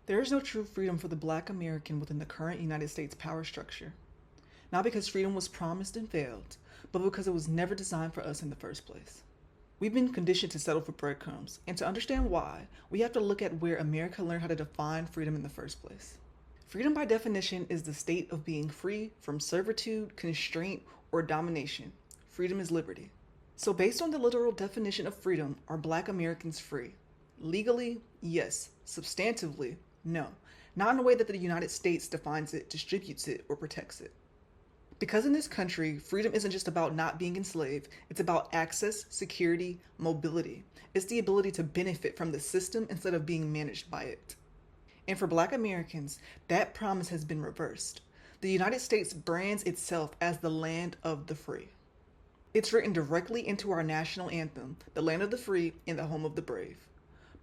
There is no true freedom for the Black American within the current United States power structure. Not because freedom was promised and failed, but because it was never designed for us in the first place. We've been conditioned to settle for breadcrumbs, and to understand why, we have to look at where America learned how to define freedom in the first place. Freedom, by definition, is the state of being free from servitude, constraint, or domination. Freedom is liberty. So, based on the literal definition of freedom, are Black Americans free? Legally, yes. Substantively, no. Not in a way that the United States defines it, distributes it, or protects it. Because in this country, freedom isn't just about not being enslaved, it's about access, security, mobility. It's the ability to benefit from the system instead of being managed by it. And for Black Americans, that promise has been reversed. The United States brands itself as the land of the free. It's written directly into our national anthem, the land of the free and the home of the brave.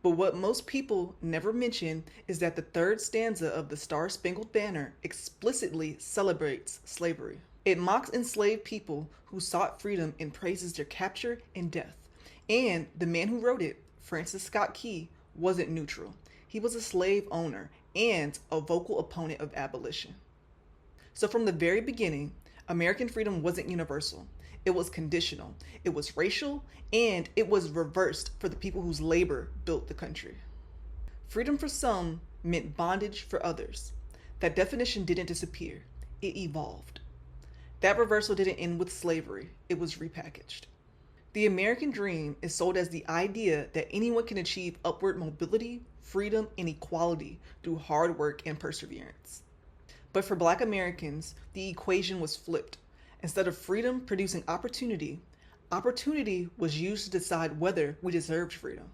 But what most people never mention is that the third stanza of the Star-Spangled Banner explicitly celebrates slavery. It mocks enslaved people who sought freedom and praises their capture and death. And the man who wrote it, Francis Scott Key, wasn't neutral. He was a slave owner and a vocal opponent of abolition. So from the very beginning, American freedom wasn't universal. It was conditional, it was racial, and it was reversed for the people whose labor built the country. Freedom for some meant bondage for others. That definition didn't disappear, it evolved. That reversal didn't end with slavery, it was repackaged. The American dream is sold as the idea that anyone can achieve upward mobility, freedom, and equality through hard work and perseverance. But for Black Americans, the equation was flipped. Instead of freedom producing opportunity, opportunity was used to decide whether we deserved freedom.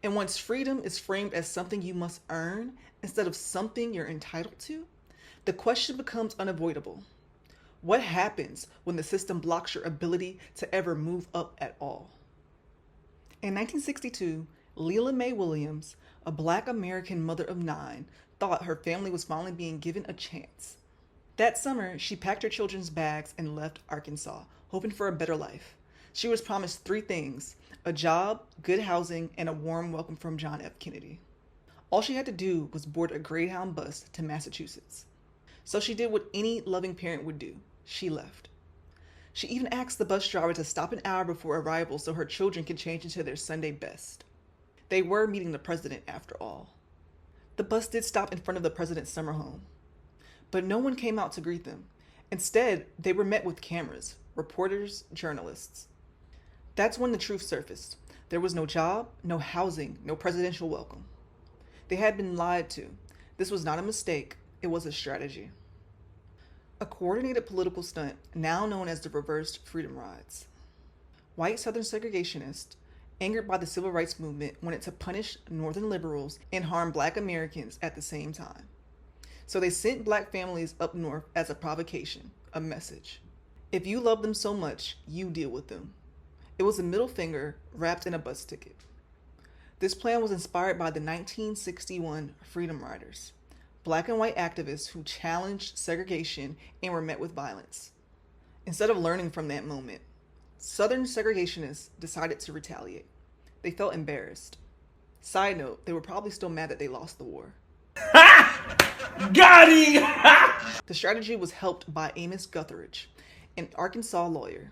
And once freedom is framed as something you must earn instead of something you're entitled to, the question becomes unavoidable. What happens when the system blocks your ability to ever move up at all? In 1962, Lela Mae Williams, a Black American mother of 9, thought her family was finally being given a chance. That summer, she packed her children's bags and left Arkansas, hoping for a better life. She was promised 3 things: a job, good housing, and a warm welcome from John F. Kennedy. All she had to do was board a Greyhound bus to Massachusetts. So she did what any loving parent would do. She left. She even asked the bus driver to stop an hour before arrival so her children could change into their Sunday best. They were meeting the president after all. The bus did stop in front of the president's summer home. But no one came out to greet them. Instead, they were met with cameras, reporters, journalists. That's when the truth surfaced. There was no job, no housing, no presidential welcome. They had been lied to. This was not a mistake, it was a strategy. A coordinated political stunt, now known as the reversed Freedom Rides. White Southern segregationists, angered by the Civil Rights Movement, wanted to punish Northern liberals and harm Black Americans at the same time. So they sent Black families up north as a provocation, a message. If you love them so much, you deal with them. It was a middle finger wrapped in a bus ticket. This plan was inspired by the 1961 Freedom Riders, Black and white activists who challenged segregation and were met with violence. Instead of learning from that moment, Southern segregationists decided to retaliate. They felt embarrassed. Side note, they were probably still mad that they lost the war. Got him! The strategy was helped by Amos Guthridge, an Arkansas lawyer.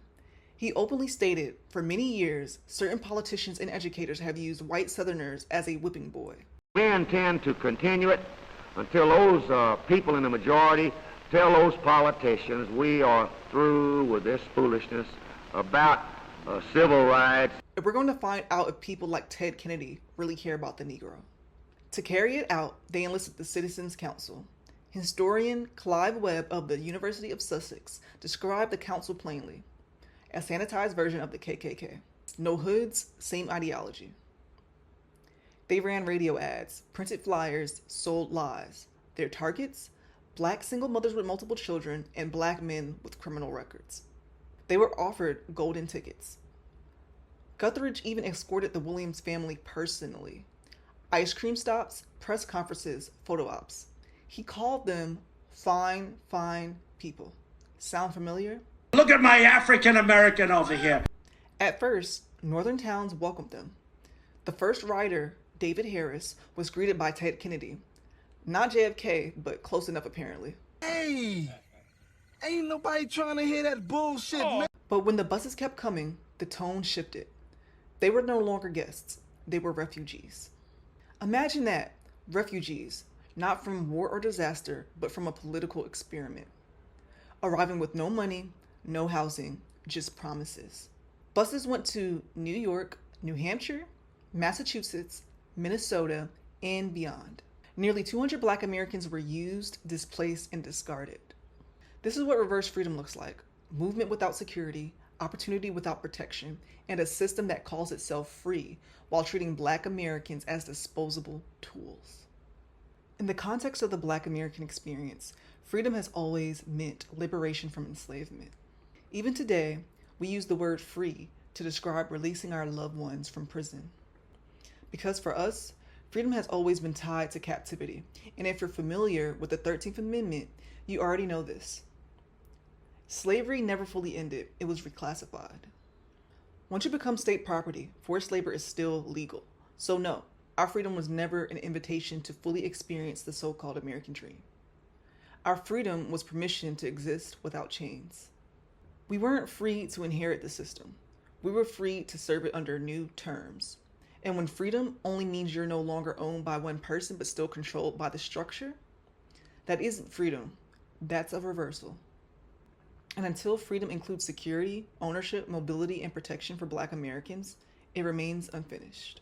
He openly stated, for many years, certain politicians and educators have used white Southerners as a whipping boy. We intend to continue it until those people in the majority tell those politicians we are through with this foolishness about civil rights. If we're going to find out if people like Ted Kennedy really care about the Negro. To carry it out, they enlisted the Citizens Council. Historian Clive Webb of the University of Sussex described the council plainly: a sanitized version of the KKK. No hoods, same ideology. They ran radio ads, printed flyers, sold lies. Their targets? Black single mothers with multiple children and Black men with criminal records. They were offered golden tickets. Guthridge even escorted the Williams family personally. Ice cream stops, press conferences, photo ops. He called them fine, fine people. Sound familiar? Look at my African American over here. At first, Northern towns welcomed them. The first rider, David Harris, was greeted by Ted Kennedy. Not JFK, but close enough apparently. Hey, ain't nobody trying to hear that bullshit, man. But when the buses kept coming, the tone shifted. They were no longer guests, they were refugees. Imagine that, refugees, not from war or disaster, but from a political experiment. Arriving with no money, no housing, just promises. Buses went to New York, New Hampshire, Massachusetts, Minnesota, and beyond. Nearly 200 Black Americans were used, displaced, and discarded. This is what reverse freedom looks like: movement without security, opportunity without protection, and a system that calls itself free while treating Black Americans as disposable tools. In the context of the Black American experience, freedom has always meant liberation from enslavement. Even today, we use the word free to describe releasing our loved ones from prison. Because for us, freedom has always been tied to captivity, and if you're familiar with the 13th Amendment, you already know this. Slavery never fully ended, it was reclassified. Once you become state property, forced labor is still legal. So no, our freedom was never an invitation to fully experience the so-called American dream. Our freedom was permission to exist without chains. We weren't free to inherit the system. We were free to serve it under new terms. And when freedom only means you're no longer owned by one person but still controlled by the structure, that isn't freedom, that's a reversal. And until freedom includes security, ownership, mobility, and protection for Black Americans, it remains unfinished.